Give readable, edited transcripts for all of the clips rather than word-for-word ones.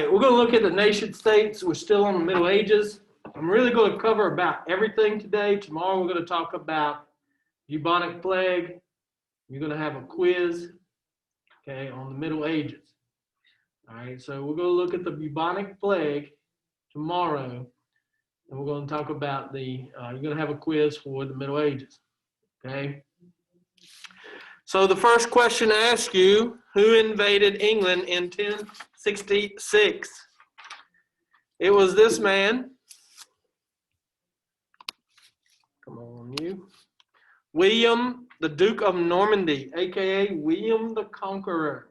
We're going to look at the nation states. We're still on the Middle Ages. I'm really going to cover about everything today. Tomorrow we're going to talk about bubonic plague. You're going to have a quiz, okay, on the Middle Ages. All right, so we're going to look at the bubonic plague tomorrow, and we're going to talk about you're going to have a quiz for the Middle Ages, okay? So the first question I ask you, who invaded England in 1066? It was this man. Come on, you. William, the Duke of Normandy, a.k.a. William the Conqueror.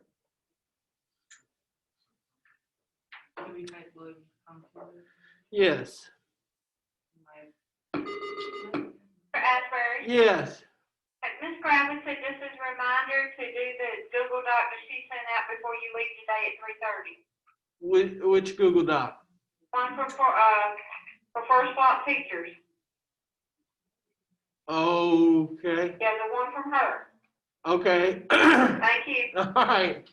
Yes. Asbury. Yes. Miss Gravis said just as a reminder to do the Google Doc that she sent out before you leave today at 3:30. Which Google Doc? One for first block teachers. Okay. Yeah, the one from her. Okay. Thank you. All right.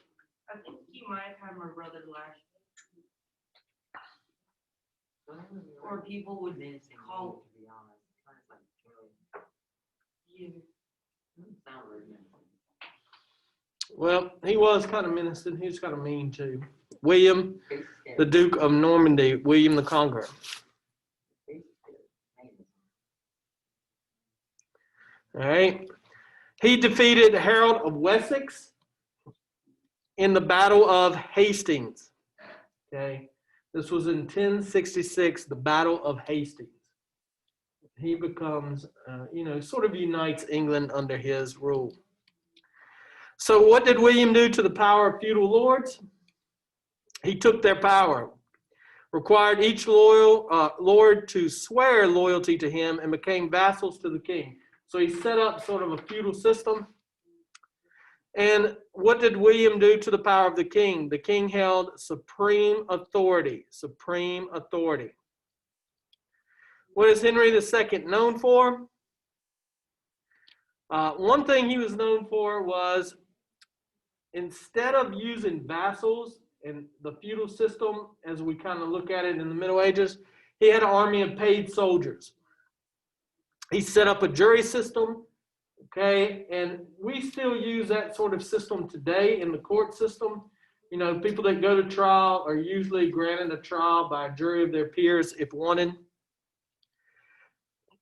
I think you might have my brother last. Or people would call. To be honest, you. Sound very menacing. Well, he was kind of menacing. He was kind of mean too. William, the Duke of Normandy, William the Conqueror. All right. He defeated Harold of Wessex in the Battle of Hastings. Okay. This was in 1066, the Battle of Hastings. He becomes, sort of unites England under his rule. So what did William do to the power of feudal lords? He took their power, required each lord to swear loyalty to him, and became vassals to the king. So he set up sort of a feudal system. And what did William do to the power of the king? The king held supreme authority. Supreme authority. What is Henry II known for? One thing he was known for was, instead of using vassals in the feudal system, as we kind of look at it in the Middle Ages, he had an army of paid soldiers. He set up a jury system, okay, and we still use that sort of system today in the court system. You know, people that go to trial are usually granted a trial by a jury of their peers if wanted.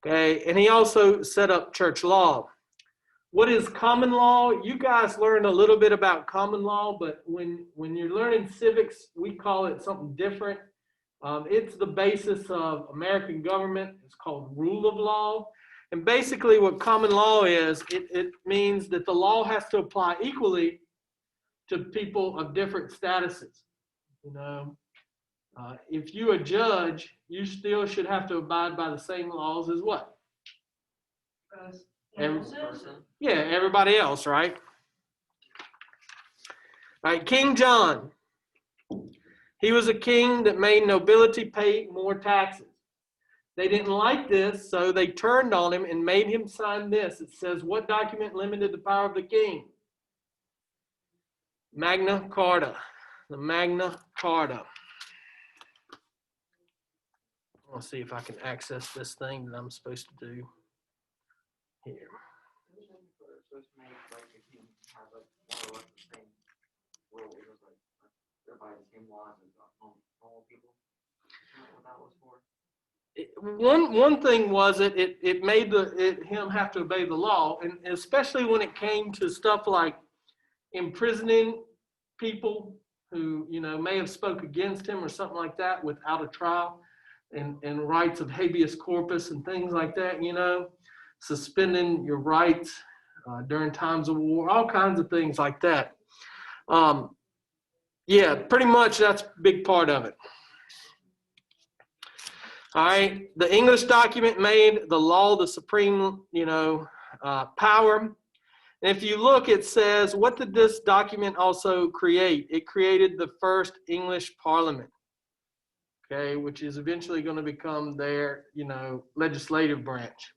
Okay, and he also set up church law. What is common law? You guys learned a little bit about common law, but when you're learning civics, we call it something different. It's the basis of American government. It's called rule of law. And basically what common law is, it means that the law has to apply equally to people of different statuses. You know, if you're a judge, you still should have to abide by the same laws as what? Everybody else, right? All right, King John. He was a king that made nobility pay more taxes. They didn't like this, so they turned on him and made him sign this. It says, what document limited the power of the king? Magna Carta. The Magna Carta. I'll see if I can access this thing that I'm supposed to do here. One thing was it made him have to obey the law, and especially when it came to stuff like imprisoning people who may have spoke against him or something like that without a trial, and rights of habeas corpus and things like that. Suspending your rights during times of war, all kinds of things like that. Yeah, pretty much that's a big part of it. All right, the English document made the law the supreme, power. And if you look, it says, what did this document also create? It created the first English Parliament, okay, which is eventually going to become their, legislative branch.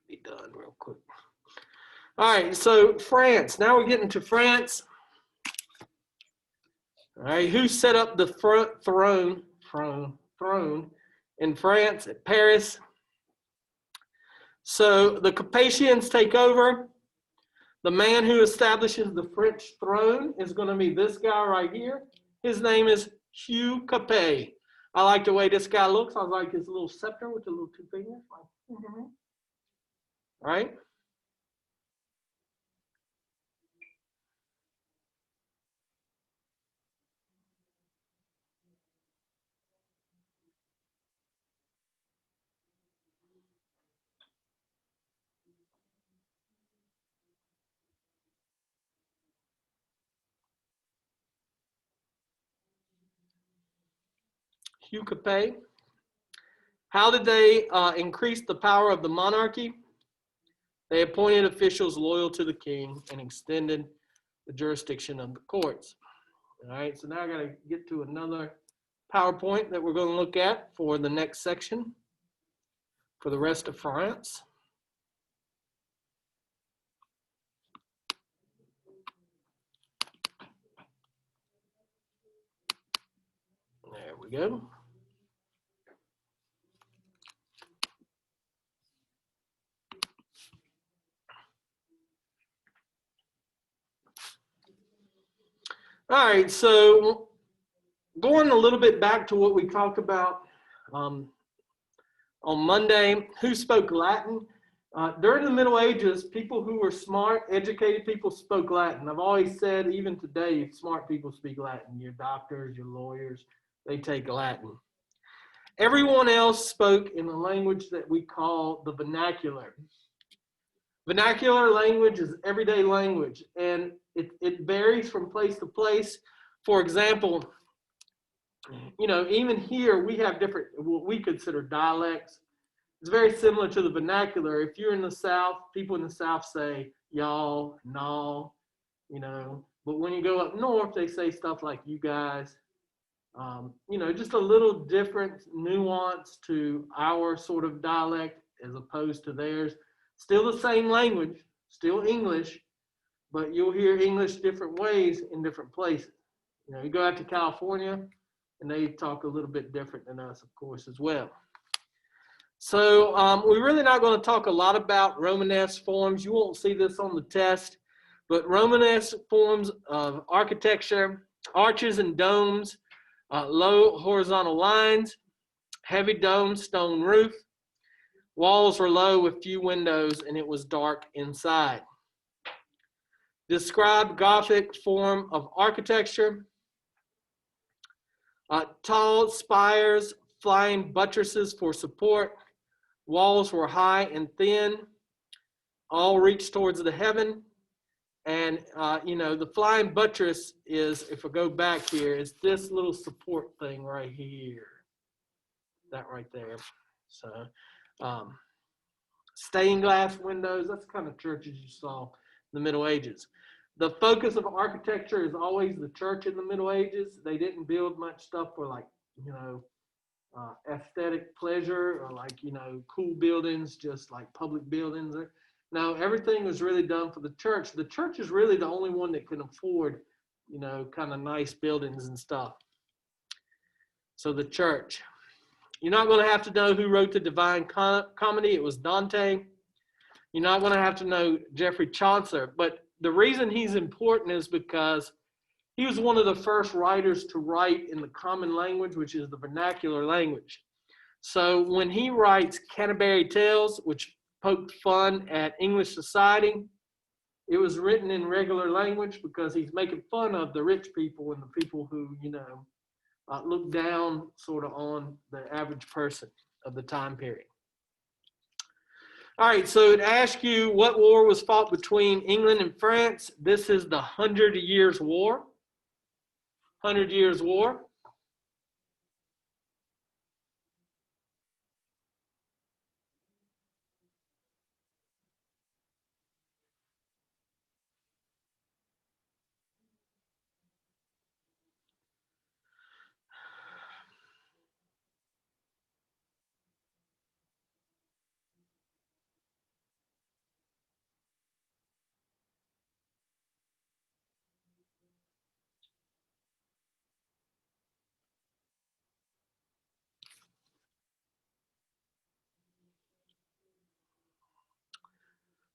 be done real quick. All right, so France. Now we're getting to France. All right, who set up the throne in France at Paris? So the Capetians take over. The man who establishes the French throne is going to be this guy right here. His name is Hugh Capet. I like the way this guy looks. I like his little scepter with the little two fingers. All right. Hugh Capet. How did they increase the power of the monarchy? They appointed officials loyal to the king and extended the jurisdiction of the courts. All right, so now I got to get to another PowerPoint that we're going to look at for the next section for the rest of France. There we go. All right, so going a little bit back to what we talked about on Monday, who spoke Latin? During the Middle Ages, people who were smart, educated people spoke Latin. I've always said, even today, smart people speak Latin. Your doctors, your lawyers, they take Latin. Everyone else spoke in a language that we call the vernacular. Vernacular language is everyday language, and it varies from place to place. For example, even here we have different, what we consider dialects. It's very similar to the vernacular. If you're in the South, people in the South say y'all, no, but when you go up north, they say stuff like you guys. Just a little different nuance to our sort of dialect as opposed to theirs. Still the same language, still English, but you'll hear English different ways in different places. You go out to California and they talk a little bit different than us, of course, as well. So we're really not going to talk a lot about Romanesque forms. You won't see this on the test, but Romanesque forms of architecture, arches and domes, low horizontal lines, heavy dome, stone roof. Walls were low with few windows, and it was dark inside. Describe Gothic form of architecture. Tall spires, flying buttresses for support. Walls were high and thin, all reached towards the heaven. And, the flying buttress is, if I go back here, is this little support thing right here. That right there. So, stained glass windows, that's the kind of churches you saw in the Middle Ages. The focus of architecture is always the church in the Middle Ages. They didn't build much stuff for aesthetic pleasure or cool buildings, just like public buildings. No, everything was really done for the church. The church is really the only one that can afford, kind of nice buildings and stuff. So the church. You're not going to have to know who wrote the Divine Comedy. It was Dante. You're not going to have to know Geoffrey Chaucer. But the reason he's important is because he was one of the first writers to write in the common language, which is the vernacular language. So when he writes Canterbury Tales, which poked fun at English society, it was written in regular language because he's making fun of the rich people and the people who, look down sort of on the average person of the time period. All right, so it asks you what war was fought between England and France. This is the 100 Years' War. 100 Years' War.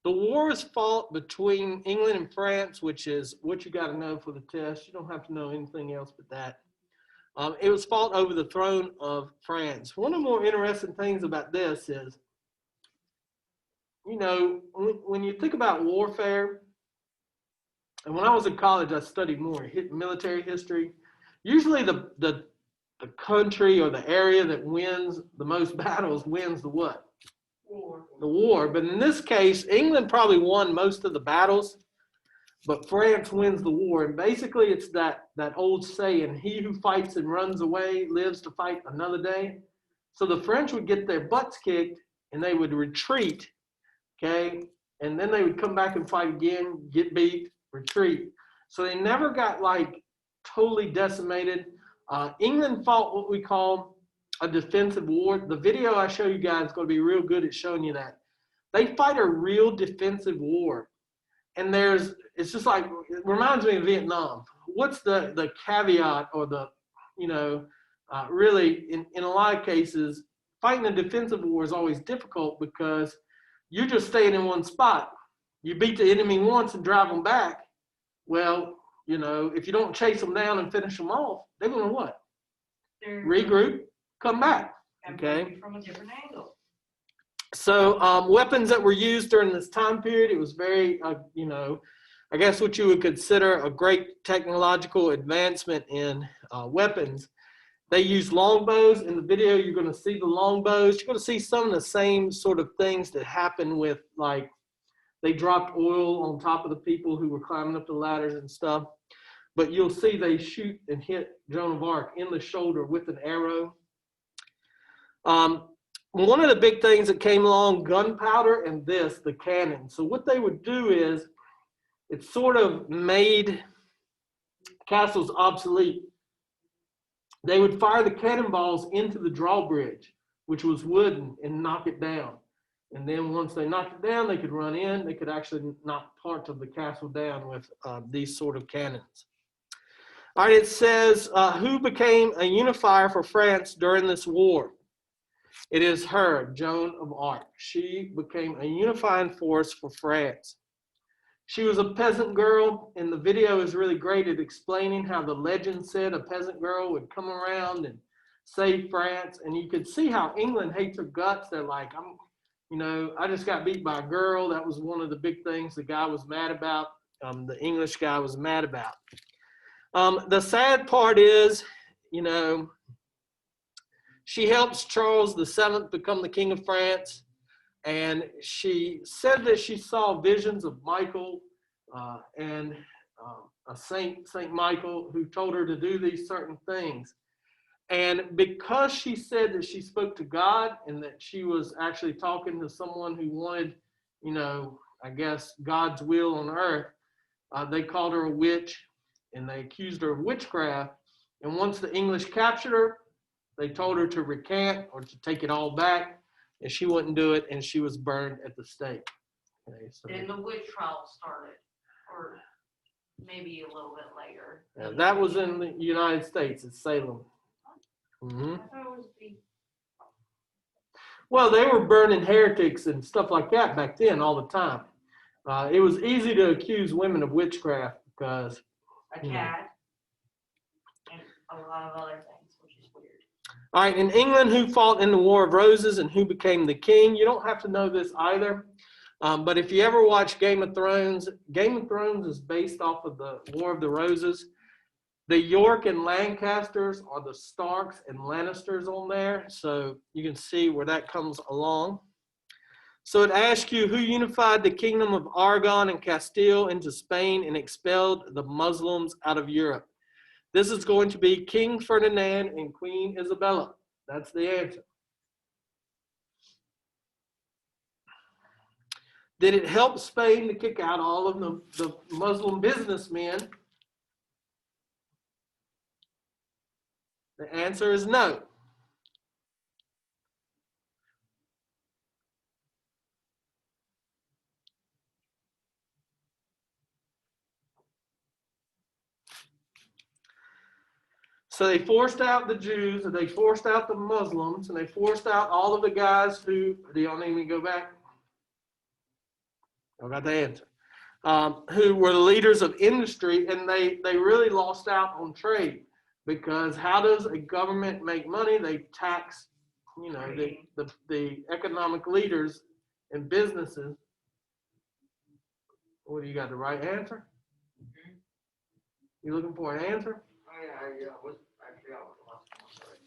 The war is fought between England and France, which is what you got to know for the test. You don't have to know anything else but that. It was fought over the throne of France. One of the more interesting things about this is, you know, when you think about warfare, and when I was in college, I studied more military history. Usually the country or the area that wins the most battles wins the what? War. The war. But in this case, England probably won most of the battles, but France wins the war. And basically it's that old saying, he who fights and runs away lives to fight another day. So the French would get their butts kicked and they would retreat, okay? And then they would come back and fight again, get beat, retreat. So they never got like totally decimated. England fought what we call a defensive war. The video I show you guys is going to be real good at showing you that. They fight a real defensive war. And it's just like, it reminds me of Vietnam. What's the caveat or the, you know, really in a lot of cases, fighting a defensive war is always difficult because you're just staying in one spot. You beat the enemy once and drive them back. Well, you know, if you don't chase them down and finish them off, they're going to what? They're Regroup, come back. and Okay. maybe from a different angle. So weapons that were used during this time period, it was very, you know, I guess what you would consider a great technological advancement in weapons. They used longbows. In the video, you're going to see the longbows. You're going to see some of the same sort of things that happen with, like, they dropped oil on top of the people who were climbing up the ladders and stuff. But you'll see they shoot and hit Joan of Arc in the shoulder with an arrow. One of the big things that came along, gunpowder and the cannon. So what they would do is, it sort of made castles obsolete. They would fire the cannonballs into the drawbridge, which was wooden, and knock it down. And then once they knocked it down, they could run in. They could actually knock parts of the castle down with these sort of cannons. All right, it says, who became a unifier for France during this war? It is her, Joan of Arc. She became a unifying force for France. She was a peasant girl, and the video is really great at explaining how the legend said a peasant girl would come around and save France. And you could see how England hates her guts. They're like, you know, I just got beat by a girl. That was one of the big things the guy was mad about. The English guy was mad about. The sad part is, you know, she helps Charles VII become the King of France. And she said that she saw visions of Michael and a Saint Michael who told her to do these certain things. And because she said that she spoke to God and that she was actually talking to someone who wanted, you know, I guess God's will on earth, they called her a witch and they accused her of witchcraft. And once the English captured her, they told her to recant or to take it all back. And she wouldn't do it, and she was burned at the stake. Okay, so Then the witch trial started, or maybe a little bit later. that was in the United States, at Salem. Mm-hmm. I thought it was the Well, they were burning heretics and stuff like that back then all the time. It was easy to accuse women of witchcraft because a cat and a lot of other things, which is weird. all right, in England, who fought in the War of Roses and who became the king? You don't have to know this either. But if you ever watch Game of Thrones is based off of the War of the Roses. The York and Lancasters are the Starks and Lannisters on there. So you can see where that comes along. So it asks you who unified the kingdom of Aragon and Castile into Spain and expelled the Muslims out of Europe. This is going to be King Ferdinand and Queen Isabella. That's the answer. Did it help Spain to kick out all of the Muslim businessmen? The answer is no. So they forced out the Jews, and they forced out the Muslims, and they forced out all of the guys who, do y'all need me to go back? I got the answer. Who were the leaders of industry, and they really lost out on trade, because how does a government make money? They tax, the economic leaders and businesses. What do you got, the right answer? You looking for an answer? Oh, yeah, I forgot what the last one was, sorry.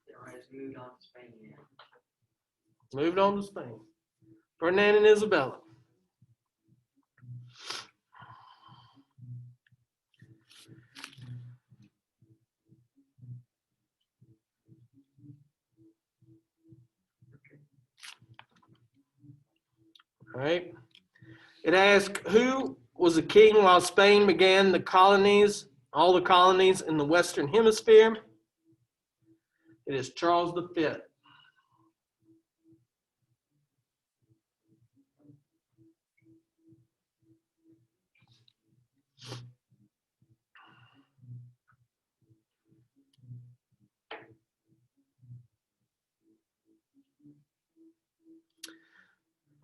Yeah, right, it's moved on to Spain, yeah. Moved on to Spain. Ferdinand and Isabella. All right. It asks, who was the king while Spain began the colonies, all the colonies in the Western Hemisphere? It is Charles V.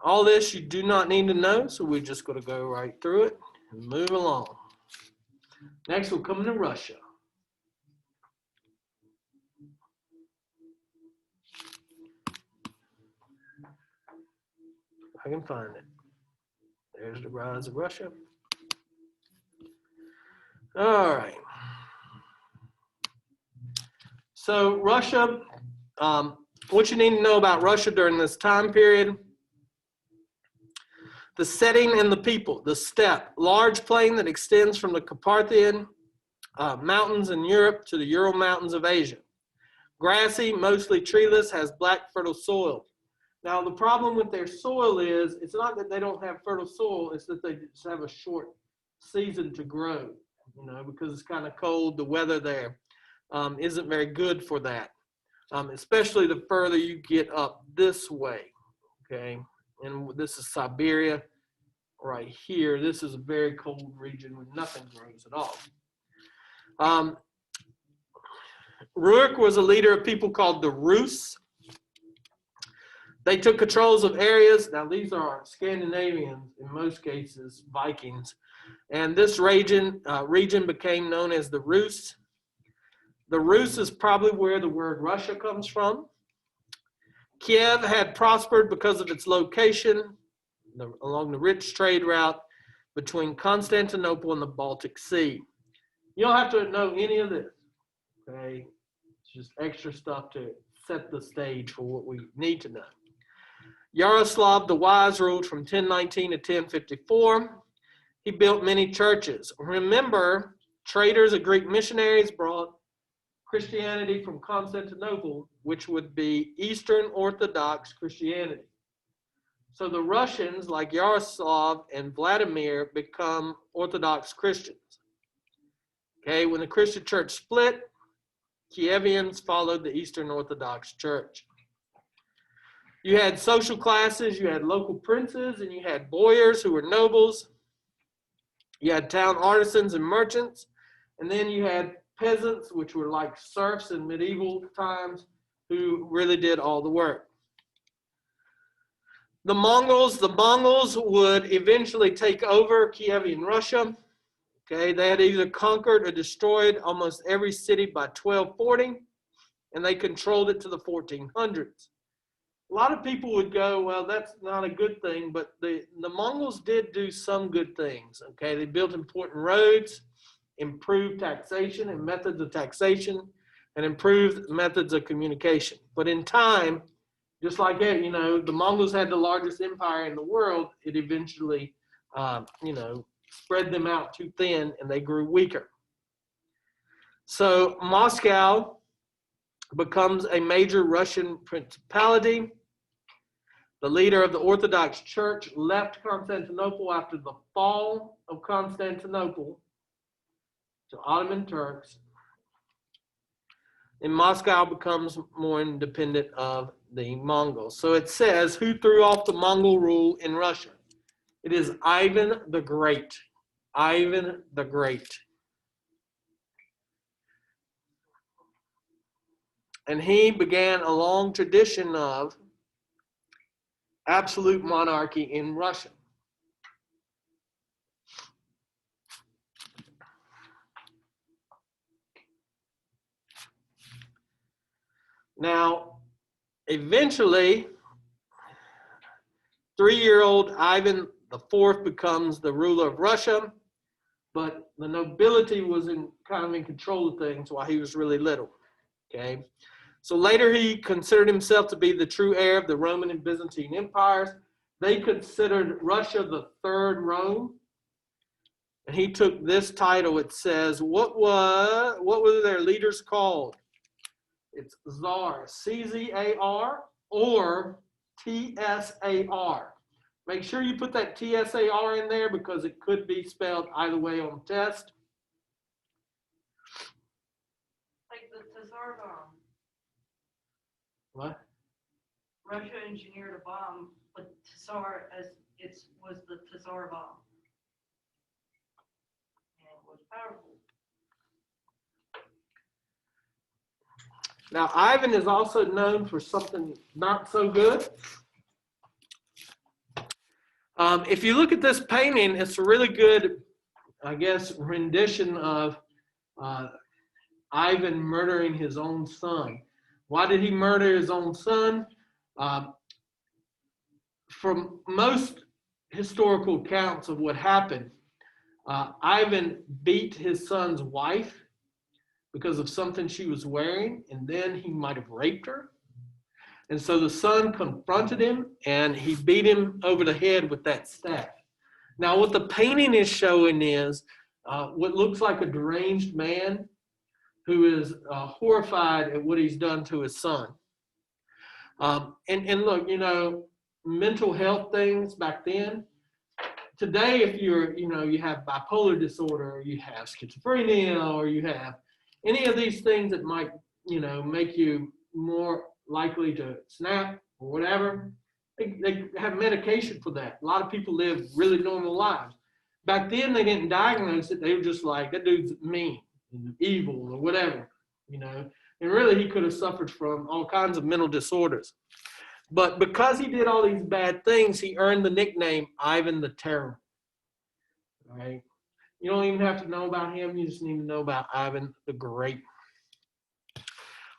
All this you do not need to know, so we're just going to go right through it and move along. Next, we'll come to Russia. I can find it. There's the rise of Russia. All right. So Russia, what you need to know about Russia during this time period: the setting and the people, the steppe, large plain that extends from the Carpathian mountains in Europe to the Ural Mountains of Asia. Grassy, mostly treeless, has black fertile soil. Now the problem with their soil is, it's not that they don't have fertile soil, it's that they just have a short season to grow, because it's kind of cold. The weather there isn't very good for that, especially the further you get up this way, okay? And this is Siberia right here. This is a very cold region where nothing grows at all. Rurik was a leader of people called the Rus. They took controls of areas. Now these are Scandinavians, in most cases Vikings, and this region became known as the Rus. The Rus is probably where the word Russia comes from. Kiev had prospered because of its location along the rich trade route between Constantinople and the Baltic Sea. You don't have to know any of this, okay? It's just extra stuff to set the stage for what we need to know. Yaroslav the Wise ruled from 1019 to 1054. He built many churches. Remember, traders and Greek missionaries brought Christianity from Constantinople, which would be Eastern Orthodox Christianity. So the Russians, like Yaroslav and Vladimir, become Orthodox Christians. Okay, when the Christian church split, Kievians followed the Eastern Orthodox Church. You had social classes, you had local princes, and you had boyars who were nobles. You had town artisans and merchants, and then you had peasants, which were like serfs in medieval times, who really did all the work. The Mongols would eventually take over Kievan Russia. Okay, they had either conquered or destroyed almost every city by 1240, and they controlled it to the 1400s. A lot of people would go, well, that's not a good thing, but the Mongols did do some good things. Okay, they built important roads, improved taxation and methods of taxation, and improved methods of communication. But in time, just like that, the Mongols had the largest empire in the world. It eventually, spread them out too thin, and they grew weaker. So Moscow becomes a major Russian principality. The leader of the Orthodox Church left Constantinople after the fall of Constantinople to Ottoman Turks, and Moscow becomes more independent of the Mongols. So it says, who threw off the Mongol rule in Russia? It is Ivan the Great. Ivan the Great. And he began a long tradition of absolute monarchy in Russia. Now, eventually, 3-year-old Ivan IV becomes the ruler of Russia, but the nobility was kind of in control of things while he was really little. Okay, so later he considered himself to be the true heir of the Roman and Byzantine empires. They considered Russia the third Rome, and he took this title. It says, what were their leaders called? It's Tsar, C-Z-A-R or T-S-A-R. Make sure you put that T-S-A-R in there because it could be spelled either way on test. Like the Tsar bomb. What? Russia engineered a bomb, but Tsar was the Tsar bomb. And it was powerful. Now, Ivan is also known for something not so good. If you look at this painting, it's a really good, I guess, rendition of Ivan murdering his own son. Why did he murder his own son? From most historical accounts of what happened, Ivan beat his son's wife because of something she was wearing, and then he might have raped her. And so the son confronted him, and he beat him over the head with that staff. Now, what the painting is showing is what looks like a deranged man who is horrified at what he's done to his son. And look, you know, mental health things back then. Today, if you have bipolar disorder, or you have schizophrenia, or you have any of these things that might, make you more likely to snap or whatever, they have medication for that. A lot of people live really normal lives. Back then, they didn't diagnose it. They were just like, that dude's mean, evil, or whatever, And really, he could have suffered from all kinds of mental disorders. But because he did all these bad things, he earned the nickname Ivan the Terrible. All right? You don't even have to know about him. You just need to know about Ivan the Great.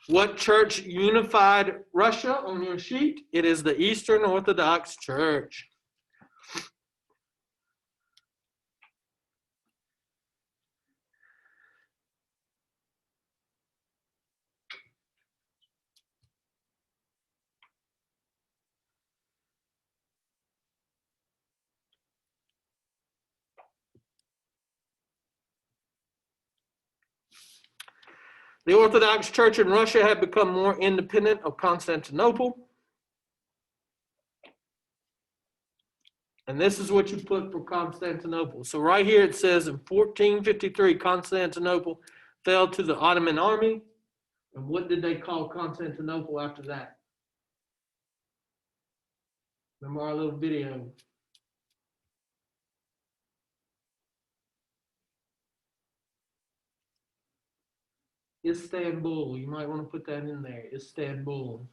What church unified Russia on your sheet? It is the Eastern Orthodox Church. The Orthodox Church in Russia had become more independent of Constantinople. And this is what you put for Constantinople. So right here it says in 1453, Constantinople fell to the Ottoman army. And what did they call Constantinople after that? Remember our little video? Istanbul. You might want to put that in there. Istanbul.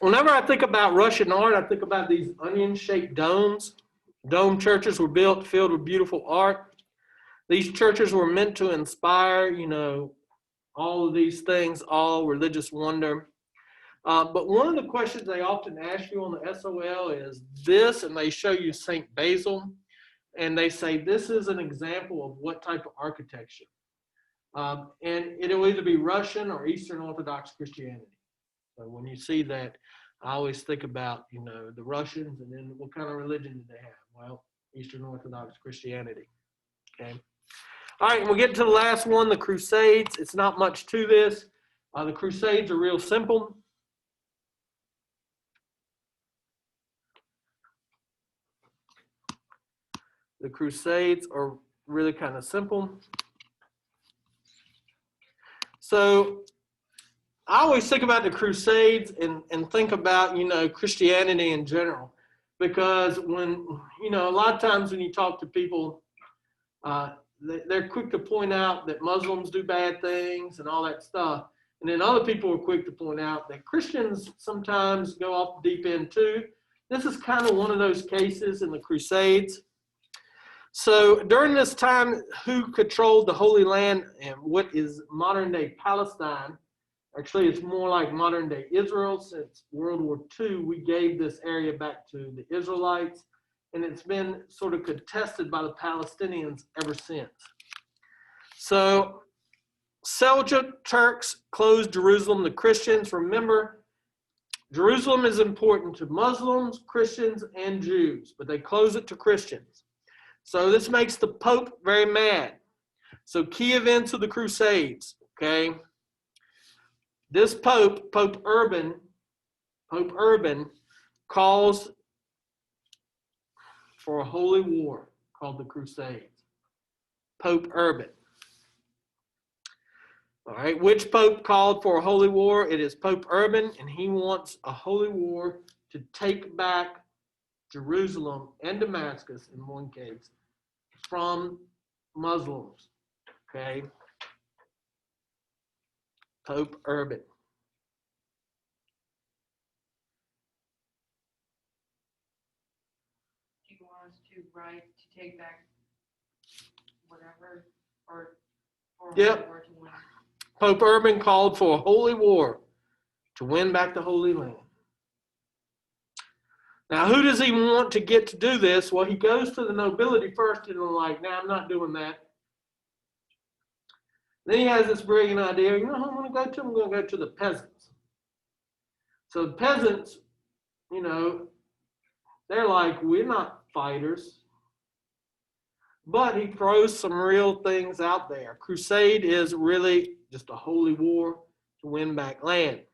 Whenever I think about Russian art, I think about these onion-shaped domes. Dome churches were built filled with beautiful art. These churches were meant to inspire, all of these things, all religious wonder. But one of the questions they often ask you on the SOL is this, and they show you St. Basil, and they say this is an example of what type of architecture. And it'll either be Russian or Eastern Orthodox Christianity. So when you see that, I always think about, the Russians, and then what kind of religion did they have? Well, Eastern Orthodox Christianity. Okay. All right, and we'll get to the last one, the Crusades. It's not much to this. The Crusades are real simple. The Crusades are really kind of simple. So I always think about the Crusades and think about, Christianity in general. Because when, a lot of times when you talk to people, they're quick to point out that Muslims do bad things and all that stuff. And then other people are quick to point out that Christians sometimes go off the deep end too. This is kind of one of those cases in the Crusades. So during this time, who controlled the Holy Land and what is modern day Palestine? Actually, it's more like modern day Israel. Since World War II, we gave this area back to the Israelites, and it's been sort of contested by the Palestinians ever since. So Seljuk Turks closed Jerusalem to Christians. Remember, Jerusalem is important to Muslims, Christians, and Jews, but they close it to Christians. So this makes the Pope very mad. So key events of the Crusades, okay? This Pope, Pope Urban, calls for a holy war called the Crusades. Pope Urban. All right, which Pope called for a holy war? It is Pope Urban, and he wants a holy war to take back Jerusalem and Damascus, in one case, from Muslims, okay? Pope Urban. Do you want us to write to take back whatever, or Yep. or to win? Pope Urban called for a holy war to win back the Holy Land. Now, who does he want to get to do this? Well, he goes to the nobility first, and they're like, "No, I'm not doing that." Then he has this brilliant idea. Who I'm going to go to? I'm going to go to the peasants. So the peasants, they're like, "We're not fighters." But he throws some real things out there. Crusade is really just a holy war to win back land.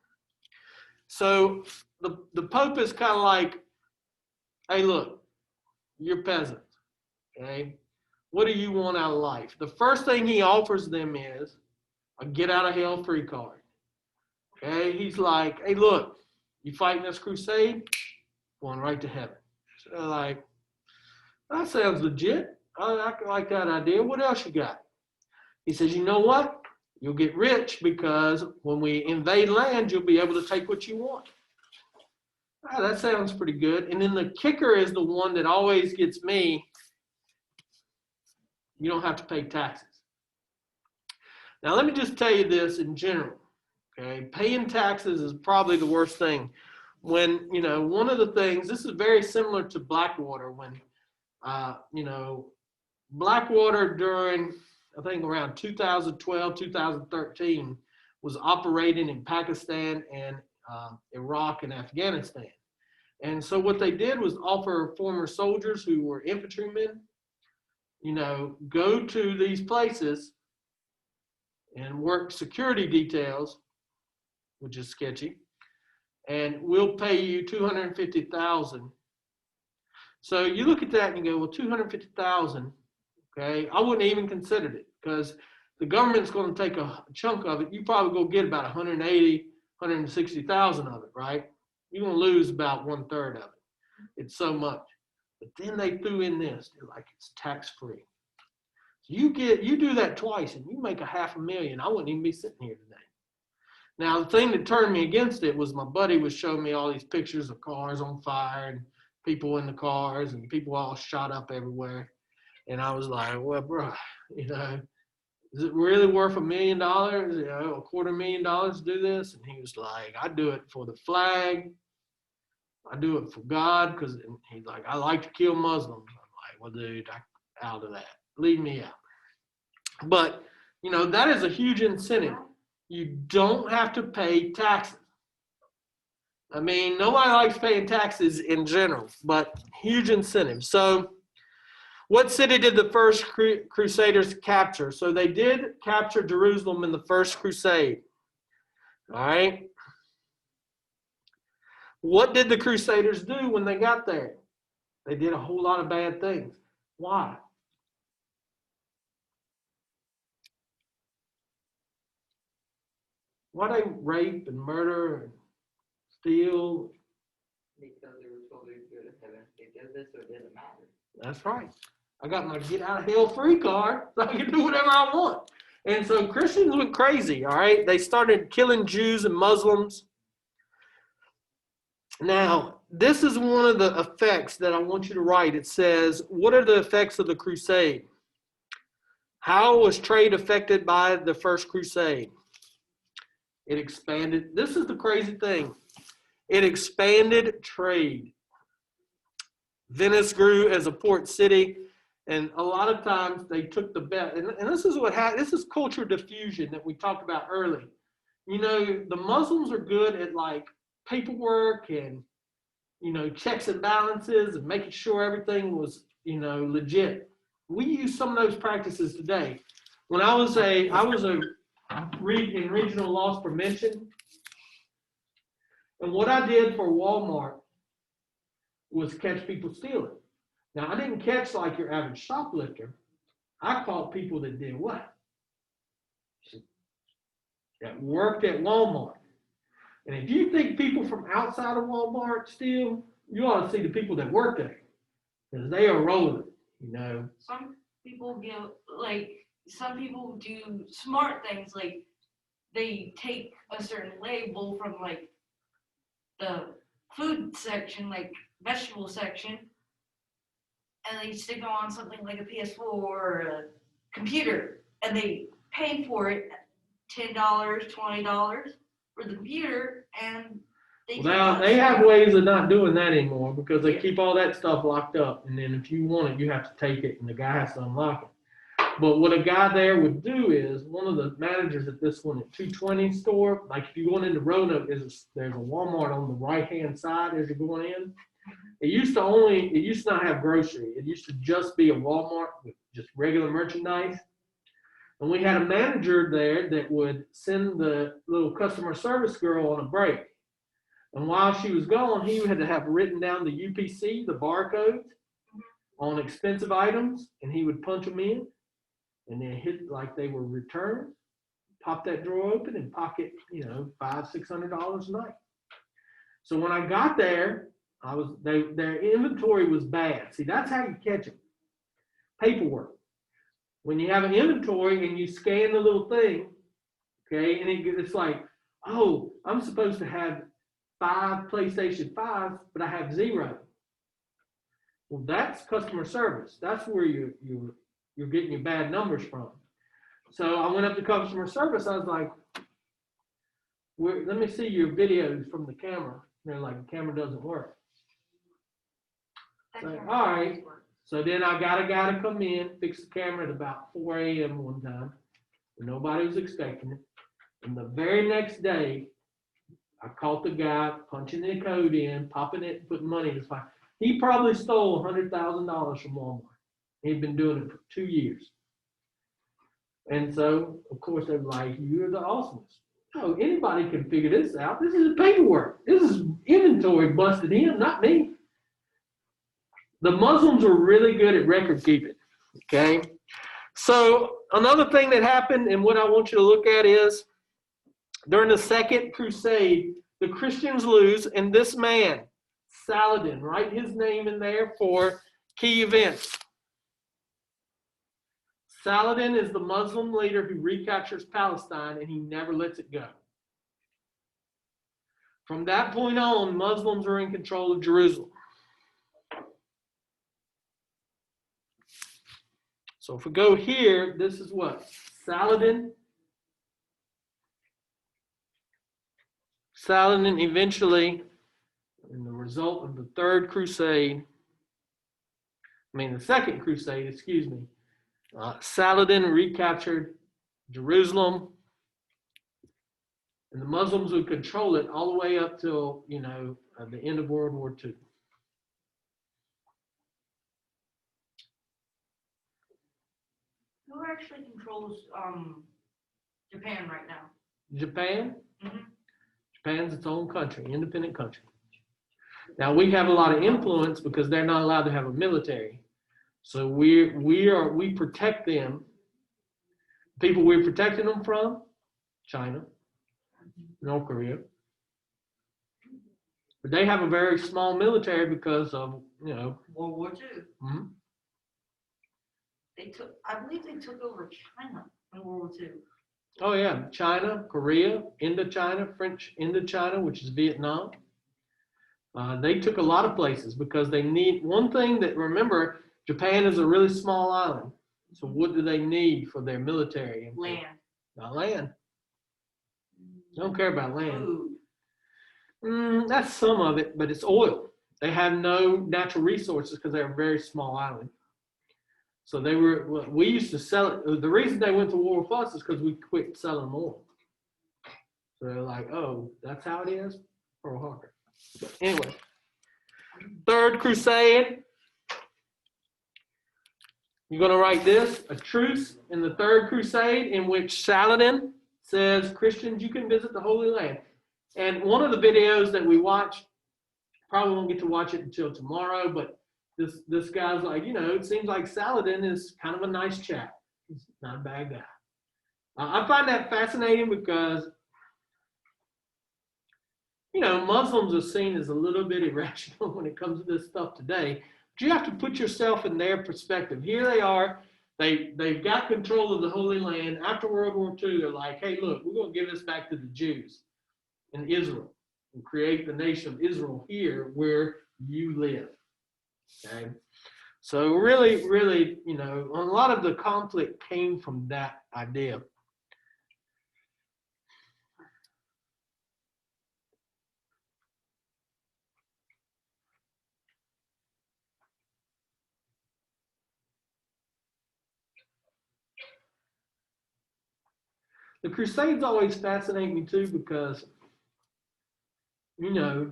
So the Pope is kind of like, "Hey, look, you're peasants, okay? What do you want out of life?" The first thing he offers them is a get out of hell free card. Okay, he's like, "Hey, look, you fighting this crusade, going right to heaven." So they're like, "That sounds legit. I like that idea. What else you got?" He says, "You know what? You'll get rich because when we invade land, you'll be able to take what you want." That sounds pretty good. And then the kicker is the one that always gets me. You don't have to pay taxes. Now, let me just tell you this in general. Okay, paying taxes is probably the worst thing. When, one of the things, this is very similar to Blackwater, when, Blackwater during, I think around 2012, 2013, was operating in Pakistan and Iraq and Afghanistan. And so what they did was offer former soldiers who were infantrymen, go to these places and work security details, which is sketchy, and we'll pay you $250,000. So you look at that and you go, well, $250,000, okay? I wouldn't even consider it because the government's going to take a chunk of it. You probably go get about 180, 160,000 of it, right? You're going to lose about 1/3 of it. It's so much. But then they threw in this, they're like, it's tax-free. So you do that twice and you make $500,000. I wouldn't even be sitting here today. Now, the thing that turned me against it was my buddy was showing me all these pictures of cars on fire and people in the cars and people all shot up everywhere. And I was like, well, bro, is it really worth $1 million, $250,000 to do this? And he was like, I do it for the flag. I do it for God, because he's like, I like to kill Muslims. I'm like, well, dude, I'm out of that. Leave me out. But You know, that is a huge incentive. You don't have to pay taxes. I mean, nobody likes paying taxes in general, but huge incentive. So what city did the first Crusaders capture? So they did capture Jerusalem in the first crusade. All right. What did the Crusaders do when they got there? They did a whole lot of bad things. Why? Why they rape and murder and steal? Because they were told they would go to heaven. They did this, so it doesn't matter. That's right. I got my get out of hell free card, so I can do whatever I want. And so Christians went crazy, all right? They started killing Jews and Muslims. Now, this is one of the effects that I want you to write. It says, what are the effects of the crusade? How was trade affected by the first crusade? It expanded. This is the crazy thing. It expanded trade. Venice grew as a port city, and a lot of times they took the best. And this is what happened. This is culture diffusion that we talked about early. You know, the Muslims are good at like paperwork and, you know, checks and balances and making sure everything was, you know, legit. We use some of those practices today. When I was in regional loss prevention, and what I did for Walmart was catch people stealing. Now, I didn't catch like your average shoplifter. I caught people that did what? That worked at Walmart. And if you think people from outside of Walmart steal, you ought to see the people that work there, because they are rolling, you know. Some people some people do smart things, like they take a certain label from like the food section, like vegetable section, and they stick it on something like a PS4 or a computer, and they pay for it $10, $20 for the computer, and Well, they have ways of not doing that anymore, because they keep all that stuff locked up, and then if you want it, you have to take it, and the guy has to unlock it. But what a guy there would do is, one of the managers at this one at 220 store, like if you're going into Roanoke, there's a Walmart on the right-hand side as you're going in. It used to not have grocery. It used to just be a Walmart with just regular merchandise. And we had a manager there that would send the little customer service girl on a break. And while she was gone, he had to have written down the UPC, the barcodes on expensive items, and he would punch them in and then hit like they were returned, pop that drawer open and pocket, you know, $500-600 a night. So when I got there, their inventory was bad. See, that's how you catch them. Paperwork. When you have an inventory and you scan the little thing, okay, and it's like, oh, I'm supposed to have 5 PlayStation 5s, but I have 0. Well, that's customer service. That's where you're getting your bad numbers from. So I went up to customer service. I was like, let me see your videos from the camera. They're like, the camera doesn't work. So, all right. So then I got a guy to come in, fix the camera at about 4 a.m. one time, when nobody was expecting it. And the very next day, I caught the guy punching the code in, popping it, putting money in his pocket. He probably stole $100,000 from Walmart. He'd been doing it for 2 years. And so, of course, they're like, you're the awesomest. Oh, anybody can figure this out. This is paperwork. This is inventory busted in, not me. The Muslims are really good at record keeping, okay? So another thing that happened, and what I want you to look at is, during the Second Crusade, the Christians lose, and this man, Saladin, write his name in there for key events. Saladin is the Muslim leader who recaptures Palestine, and he never lets it go. From that point on, Muslims are in control of Jerusalem. So if we go here, this is what? Saladin eventually, in the result of the Second Crusade, Saladin recaptured Jerusalem, and the Muslims would control it all the way up till, you know, the end of World War II. Who actually controls Japan right now? Japan, Mhm. Japan's its own country, independent country. Now we have a lot of influence because they're not allowed to have a military. So we protect them. People we're protecting them from, China, North Korea. But they have a very small military because of, you know, World War II. mhm. I believe they took over China in World War II. Oh yeah, China, Korea, Indochina, French Indochina, which is Vietnam. They took a lot of places because they need one thing that, remember, Japan is a really small island. So what do they need for their military? Land. Not land. They don't care about land. Food. That's some of it, but it's oil. They have no natural resources because they're a very small island. So we used to sell it. The reason they went to war with us is because we quit selling oil. So they're like, oh, that's how it is? Pearl Harbor. But anyway, Third Crusade. You're going to write this: a truce in the Third Crusade, in which Saladin says, Christians, you can visit the Holy Land. And one of the videos that we watched, probably won't get to watch it until tomorrow, but this guy's like, you know, it seems like Saladin is kind of a nice chap. He's not a bad guy. I find that fascinating because, you know, Muslims are seen as a little bit irrational when it comes to this stuff today. But you have to put yourself in their perspective. Here they are. They've got control of the Holy Land. After World War II, they're like, hey, look, we're going to give this back to the Jews in Israel and create the nation of Israel here where you live. Okay? So really, really, you know, a lot of the conflict came from that idea. The Crusades always fascinate me too because, you know,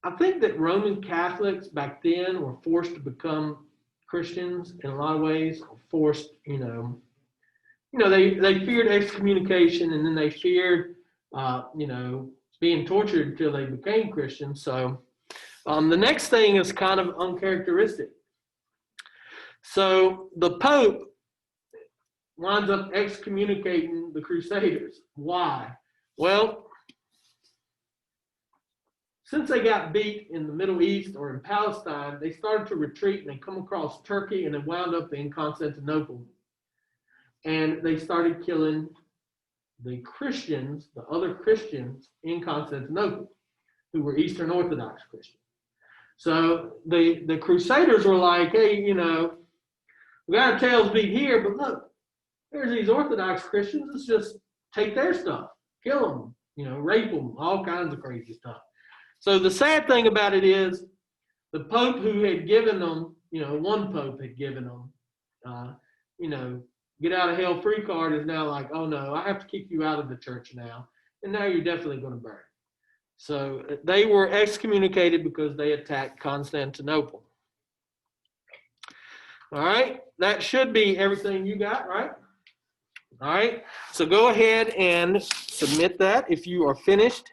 I think that Roman Catholics back then were forced to become Christians in a lot of ways, or forced, you know, they feared excommunication, and then they feared, you know, being tortured until they became Christians. So the next thing is kind of uncharacteristic. So the Pope winds up excommunicating the Crusaders. Why? Well, since they got beat in the Middle East or in Palestine, they started to retreat and they come across Turkey and then wound up in Constantinople. And they started killing the Christians, the other Christians in Constantinople, who were Eastern Orthodox Christians. So the Crusaders were like, hey, you know, we got our tails beat here, but look, there's these Orthodox Christians. Let's just take their stuff, kill them, you know, rape them, all kinds of crazy stuff. So the sad thing about it is the Pope who had given them, you know, one Pope had given them, you know, get out of hell free card is now like, oh no, I have to kick you out of the church now. And now you're definitely going to burn. So they were excommunicated because they attacked Constantinople. All right, that should be everything you got, right? All right, so go ahead and submit that if you are finished.